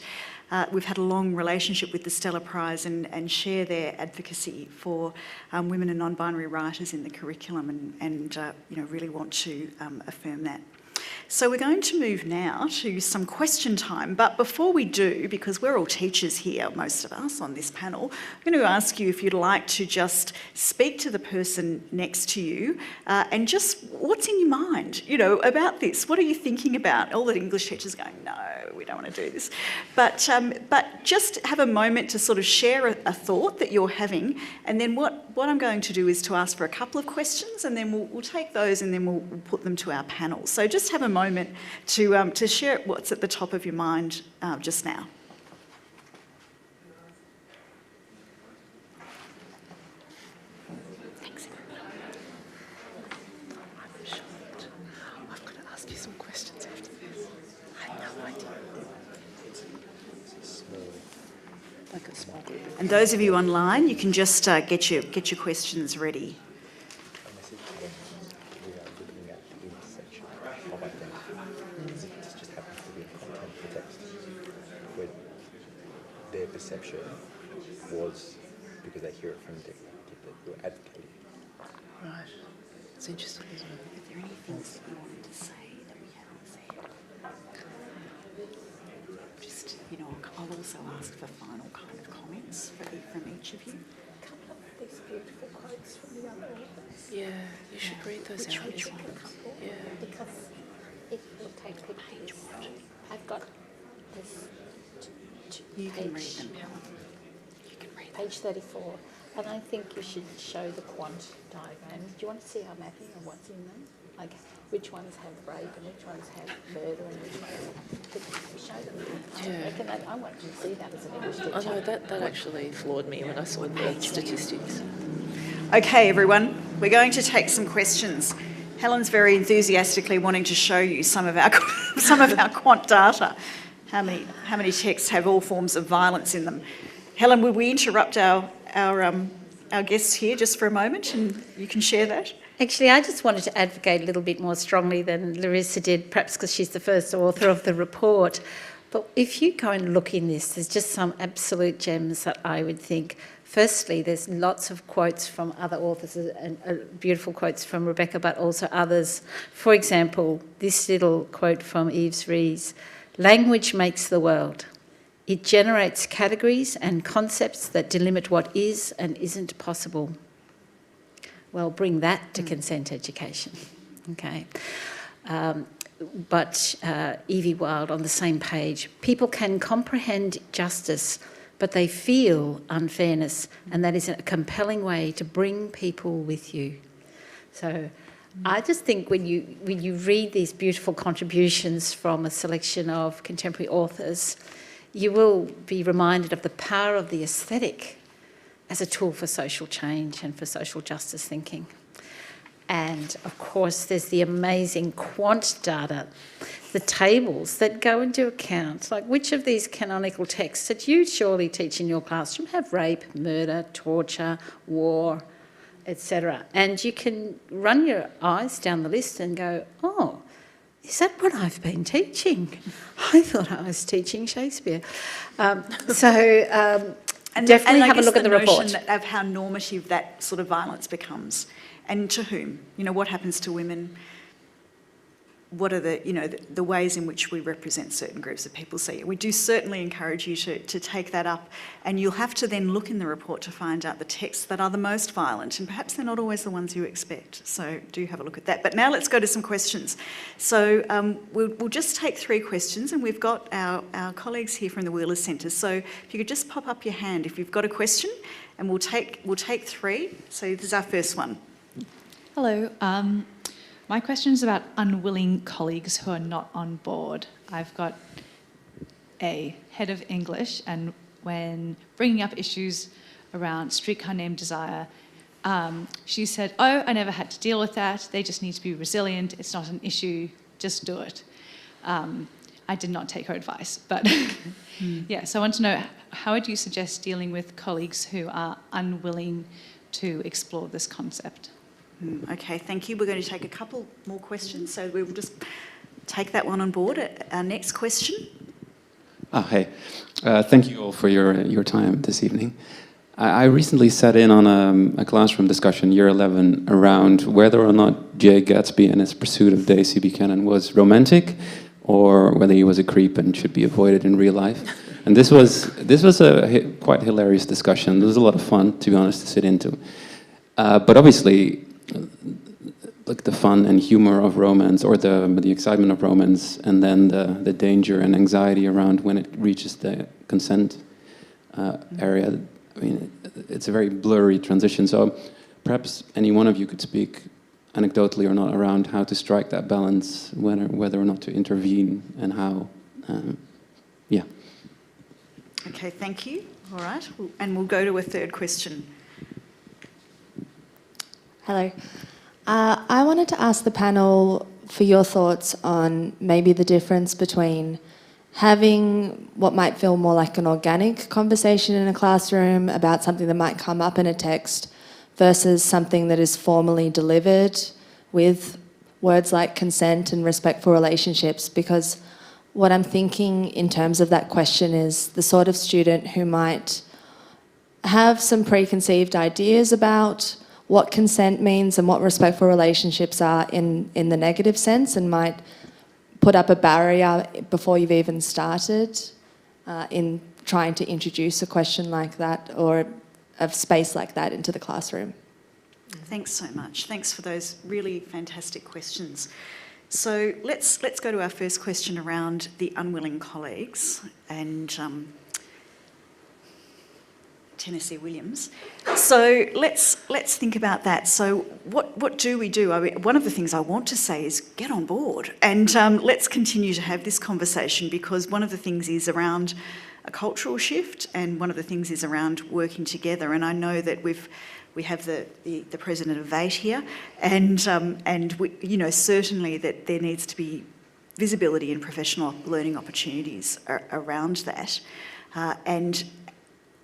We've had a long relationship with the Stella Prize and share their advocacy for women and non-binary writers in the curriculum and really want to affirm that. So we're going to move now to some question time, but before we do, because we're all teachers here, most of us on this panel, I'm going to ask you if you'd like to just speak to the person next to you and just what's in your mind, about this. What are you thinking about? All the English teachers are going, no, we don't want to do this. But just have a moment to sort of share a thought that you're having, and then what I'm going to do is to ask for a couple of questions, and then we'll take those and then we'll put them to our panel. So just have a moment to share what's at the top of your mind just now. Thanks. I'm shocked. I've got to ask you some questions after this. I have no idea. Like a small group. And those of you online, you can just get your questions ready. Their perception was because they hear it from the people who are advocating. Right. It's interesting, isn't it? Are there any things that you wanted to say that we haven't said? Just, I'll also ask for final kind of comments from each of you. A couple of these beautiful quotes from the other authors. Yeah, you should read those out. Which ones? Yeah. Because it will take people to this. I've got this. You can read them, Helen. You can read them. Page 34, and I think you should show the quant diagrams. Do you want to see our mapping of what's in them? Like which ones have rape and which ones have murder and which ones show them. Yeah. I want to see that as an English teacher. I know, that actually floored me when I saw the statistics. Okay, everyone, we're going to take some questions. Helen's very enthusiastically wanting to show you some of our quant data. How many texts have all forms of violence in them? Helen, would we interrupt our guests here just for a moment and you can share that? Actually, I just wanted to advocate a little bit more strongly than Larissa did, perhaps because she's the first author of the report. But if you go and look in this, there's just some absolute gems that I would think. Firstly, there's lots of quotes from other authors and beautiful quotes from Rebecca, but also others. For example, this little quote from Yves Rees: "Language makes the world. It generates categories and concepts that delimit what is and isn't possible." Well, bring that to consent education. Okay. But Evie Wild on the same page, people can comprehend justice, but they feel unfairness, and that is a compelling way to bring people with you. So I just think when you read these beautiful contributions from a selection of contemporary authors, you will be reminded of the power of the aesthetic as a tool for social change and for social justice thinking. And of course, there's the amazing quant data, the tables that go into account, like which of these canonical texts that you surely teach in your classroom have rape, murder, torture, war, etc. And you can run your eyes down the list and go, oh, is that what I've been teaching? I thought I was teaching Shakespeare. Definitely have a look at the report. Of how normative that sort of violence becomes. And to whom? You know, what happens to women? What are the ways in which we represent certain groups of people? So we do certainly encourage you to take that up, and you'll have to then look in the report to find out the texts that are the most violent, and perhaps they're not always the ones you expect. So do have a look at that. But now let's go to some questions. So we'll just take 3 questions, and we've got our colleagues here from the Wheelers Centre. So if you could just pop up your hand if you've got a question, and we'll take 3. So this is our first one. Hello. My question is about unwilling colleagues who are not on board. I've got a head of English, and when bringing up issues around Streetcar Named Desire, she said, oh, I never had to deal with that. They just need to be resilient. It's not an issue. Just do it. I did not take her advice, but yeah, so I want to know, how would you suggest dealing with colleagues who are unwilling to explore this concept? Okay, thank you. We're going to take a couple more questions, so we will just take that one on board. Our next question. Hey. Thank you all for your time this evening. I recently sat in on a classroom discussion, year 11, around whether or not Jay Gatsby and his pursuit of Daisy Buchanan was romantic, or whether he was a creep and should be avoided in real life. And this was a quite hilarious discussion. It was a lot of fun, to be honest, to sit into. But obviously, like the fun and humor of romance, or the excitement of romance, and then the danger and anxiety around when it reaches the consent area. I mean, it's a very blurry transition. So perhaps any one of you could speak anecdotally or not around how to strike that balance, whether or not to intervene, and how. Yeah. Okay, thank you. All right, and we'll go to a third question. Hello. I wanted to ask the panel for your thoughts on maybe the difference between having what might feel more like an organic conversation in a classroom about something that might come up in a text versus something that is formally delivered with words like consent and respectful relationships. Because what I'm thinking in terms of that question is the sort of student who might have some preconceived ideas about what consent means and what respectful relationships are in the negative sense, and might put up a barrier before you've even started in trying to introduce a question like that or a space like that into the classroom. Thanks so much. Thanks for those really fantastic questions. So let's go to our first question around the unwilling colleagues, and Tennessee Williams. So let's think about that. So what do we do? I mean, one of the things I want to say is get on board, and let's continue to have this conversation, because one of the things is around a cultural shift, and one of the things is around working together. And I know that we have the president of VATE here, and we, certainly that there needs to be visibility and professional learning opportunities around that, and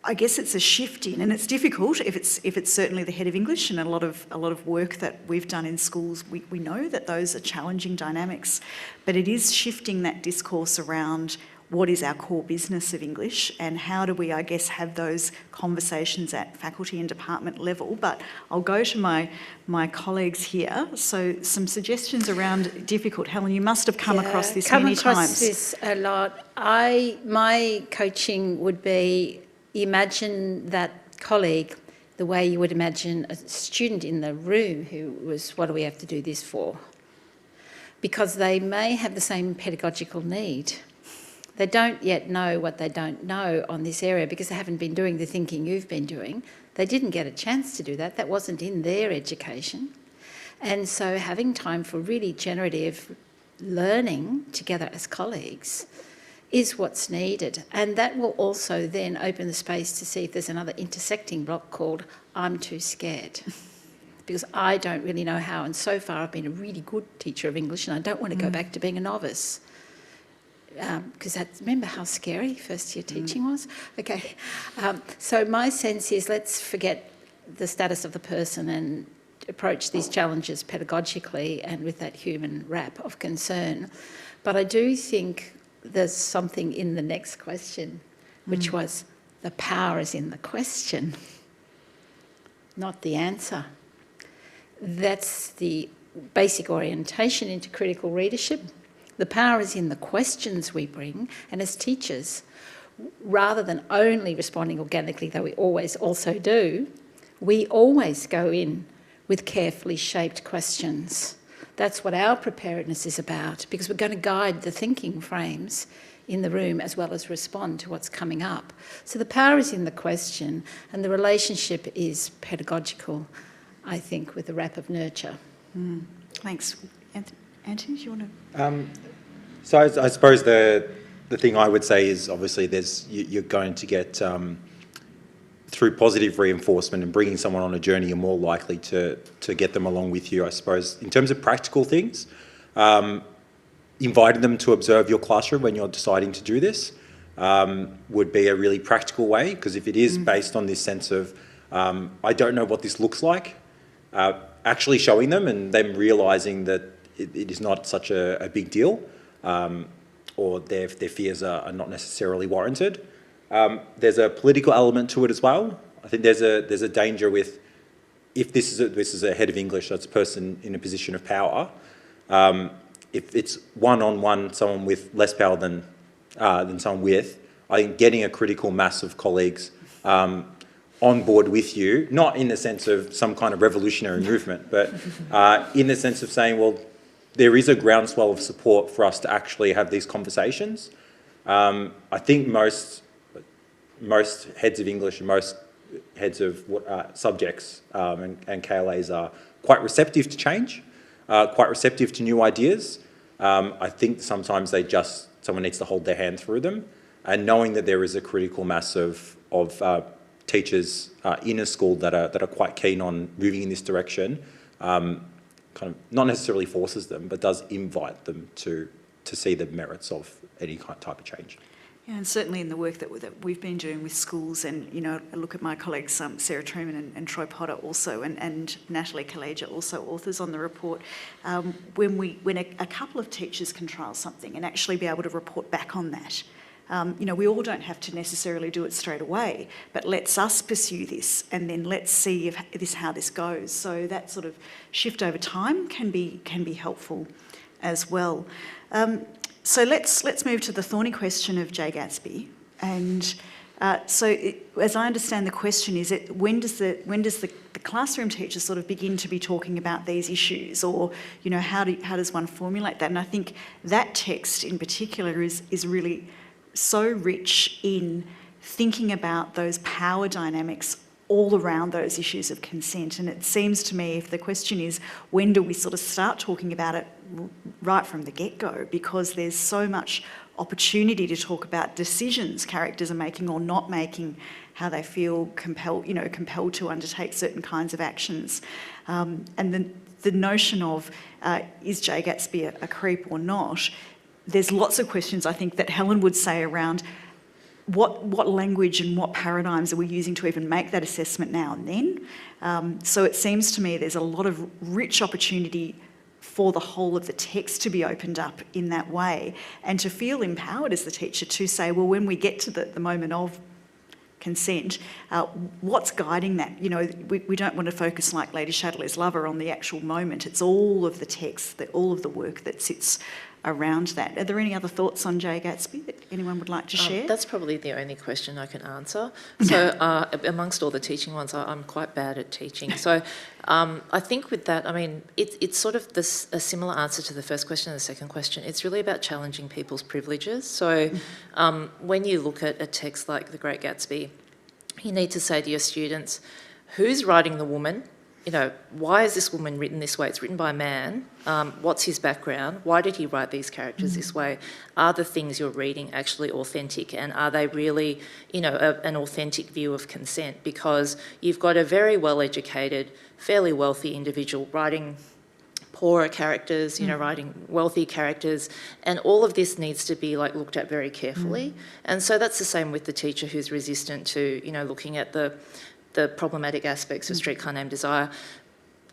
I guess it's a shift in, and it's difficult if it's certainly the head of English, and a lot of work that we've done in schools, we know that those are challenging dynamics, but it is shifting that discourse around what is our core business of English, and how do we, I guess, have those conversations at faculty and department level. But I'll go to my colleagues here. So some suggestions around difficult. Helen, you must have come across this many times. Come across this a lot. My coaching would be, imagine that colleague the way you would imagine a student in the room who was, what do we have to do this for? because they may have the same pedagogical need. They don't yet know what they don't know on this area because they haven't been doing the thinking you've been doing. They didn't get a chance to do that. That wasn't in their education. And so having time for really generative learning together as colleagues is what's needed. And that will also then open the space to see if there's another intersecting block called I'm too scared. Because I don't really know how, and so far I've been a really good teacher of English and I don't want to go back to being a novice. Because remember how scary first year teaching was? Okay, so my sense is let's forget the status of the person and approach these challenges pedagogically and with that human wrap of concern. But I do think there's something in the next question, which was the power is in the question, not the answer. That's the basic orientation into critical readership. The power is in the questions we bring, and as teachers, rather than only responding organically, though we always also do, we always go in with carefully shaped questions. That's what our preparedness is about, because we're going to guide the thinking frames in the room as well as respond to what's coming up. So the power is in the question, and the relationship is pedagogical, I think, with the wrap of nurture. Thanks. Anthony, do you want to? So I suppose the thing I would say is obviously you're going to get, through positive reinforcement and bringing someone on a journey, you're more likely to get them along with you, I suppose. In terms of practical things, inviting them to observe your classroom when you're deciding to do this would be a really practical way, because if it is based on this sense of, I don't know what this looks like, actually showing them and them realising that it is not such a big deal, or their fears are not necessarily warranted. There's a political element to it as well. I think there's a danger with, if this is a head of English, that's a person in a position of power. If it's one-on-one, someone with less power than someone with, I think getting a critical mass of colleagues on board with you, not in the sense of some kind of revolutionary movement, but in the sense of saying, well, there is a groundswell of support for us to actually have these conversations. I think most heads of English and most heads of subjects and KLAs are quite receptive to change, quite receptive to new ideas. I think sometimes someone needs to hold their hand through them, and knowing that there is a critical mass of teachers in a school that are quite keen on moving in this direction, kind of not necessarily forces them, but does invite them to see the merits of any type of change. Yeah, and certainly in the work that we've been doing with schools, and I look at my colleagues, Sarah Truman and Troy Potter also, and Natalie Kaleja, also authors on the report. When a couple of teachers can trial something and actually be able to report back on that. We all don't have to necessarily do it straight away, but let's us pursue this, and then let's see how this goes. So that sort of shift over time can be helpful as well. So let's move to the thorny question of Jay Gatsby, and as I understand the question is, when does the classroom teacher sort of begin to be talking about these issues, or how does one formulate that? And I think that text in particular is really so rich in thinking about those power dynamics all around those issues of consent. And it seems to me, if the question is, when do we sort of start talking about it right from the get-go, because there's so much opportunity to talk about decisions characters are making or not making, how they feel compelled to undertake certain kinds of actions. And the notion of, is Jay Gatsby a creep or not? There's lots of questions, I think, that Helen would say around what language and what paradigms are we using to even make that assessment now and then. So it seems to me there's a lot of rich opportunity for the whole of the text to be opened up in that way, and to feel empowered as the teacher to say, well, when we get to the moment of consent, what's guiding that? We don't want to focus like Lady Chatterley's lover on the actual moment. It's all of the text, all of the work that sits around that. Are there any other thoughts on Jay Gatsby that anyone would like to share? That's probably the only question I can answer. So amongst all the teaching ones, I'm quite bad at teaching. So I think with that, I mean, it's sort of a similar answer to the first question and the second question. It's really about challenging people's privileges. So when you look at a text like The Great Gatsby, you need to say to your students, who's writing the woman? You know, why is this woman written this way? It's written by a man. What's his background? Why did he write these characters this way? Are the things you're reading actually authentic? And are they really, you know, an authentic view of consent? Because you've got a very well-educated, fairly wealthy individual writing poorer characters, you know, writing wealthy characters, and all of this needs to be like looked at very carefully. And so that's the same with the teacher who's resistant to, you know, looking at the problematic aspects of Streetcar Named Desire.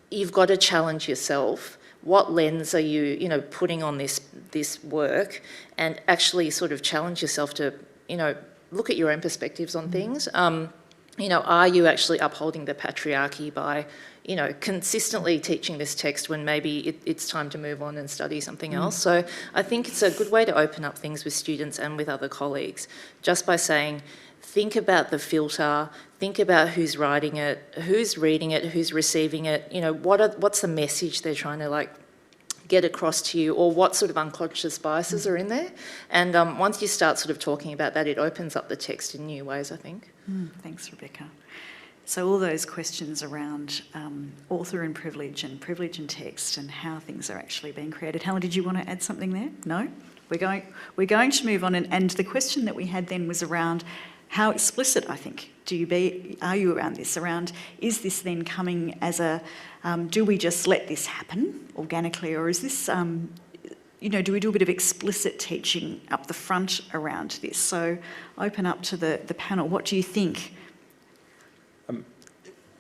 You've got to challenge yourself. What lens are you, you know, putting on this work, and actually sort of challenge yourself to, you know, look at your own perspectives on things. You know, are you actually upholding the patriarchy by, you know, consistently teaching this text when maybe it's time to move on and study something else? So I think it's a good way to open up things with students and with other colleagues, just by saying, think about the filter, think about who's writing it, who's reading it, who's receiving it, you know, what's the message they're trying to like get across to you, or what sort of unconscious biases are in there. And once you start sort of talking about that, it opens up the text in new ways, I think. Thanks, Rebecca. So all those questions around author and privilege and text and how things are actually being created. Helen, did you want to add something there? No? We're going to move on, and the question that we had then was around how explicit, I think, are you around this? Around, is this then coming as a, do we just let this happen organically, or is this, you know, do we do a bit of explicit teaching up the front around this? So open up to the panel. What do you think?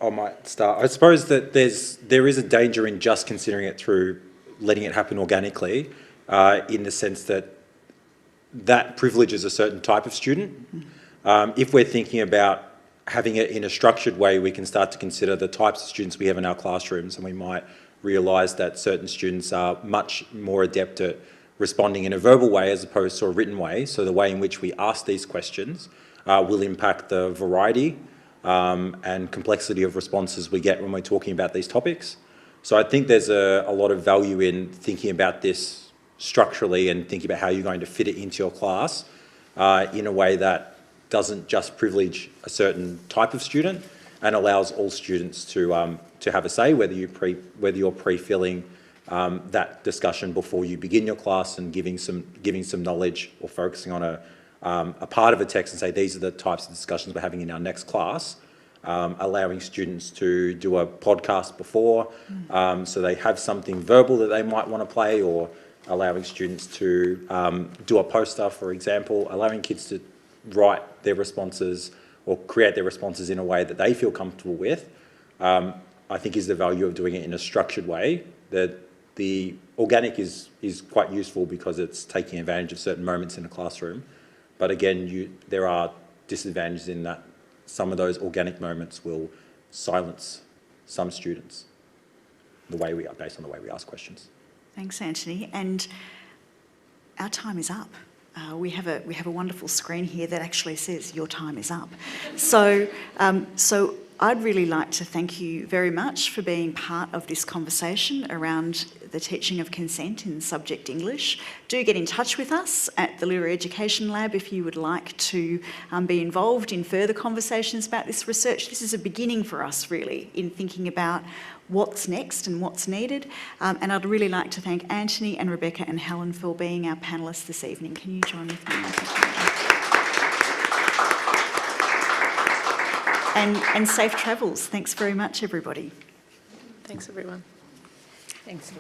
I might start. I suppose that there is a danger in just considering it through letting it happen organically, in the sense that privileges a certain type of student. If we're thinking about having it in a structured way, we can start to consider the types of students we have in our classrooms, and we might realise that certain students are much more adept at responding in a verbal way as opposed to a written way. So the way in which we ask these questions will impact the variety and complexity of responses we get when we're talking about these topics. So I think there's a lot of value in thinking about this structurally and thinking about how you're going to fit it into your class in a way that doesn't just privilege a certain type of student and allows all students to have a say, whether you're pre-filling that discussion before you begin your class and giving some knowledge, or focusing on a part of a text and say these are the types of discussions we're having in our next class. Allowing students to do a podcast before, so they have something verbal that they might want to play, or allowing students to do a poster, for example, allowing kids to write their responses or create their responses in a way that they feel comfortable with, I think is the value of doing it in a structured way. The organic is quite useful because it's taking advantage of certain moments in a classroom. But again, there are disadvantages in that some of those organic moments will silence some students based on the way we ask questions. Thanks, Anthony. And our time is up. We have a wonderful screen here that actually says your time is up. So I'd really like to thank you very much for being part of this conversation around the teaching of consent in subject English. Do get in touch with us at the Literary Education Lab if you would like to be involved in further conversations about this research. This is a beginning for us, really, in thinking about what's next and what's needed. And I'd really like to thank Anthony and Rebecca and Helen for being our panellists this evening. Can you join with me? And safe travels. Thanks very much, everybody. Thanks, everyone. Thanks.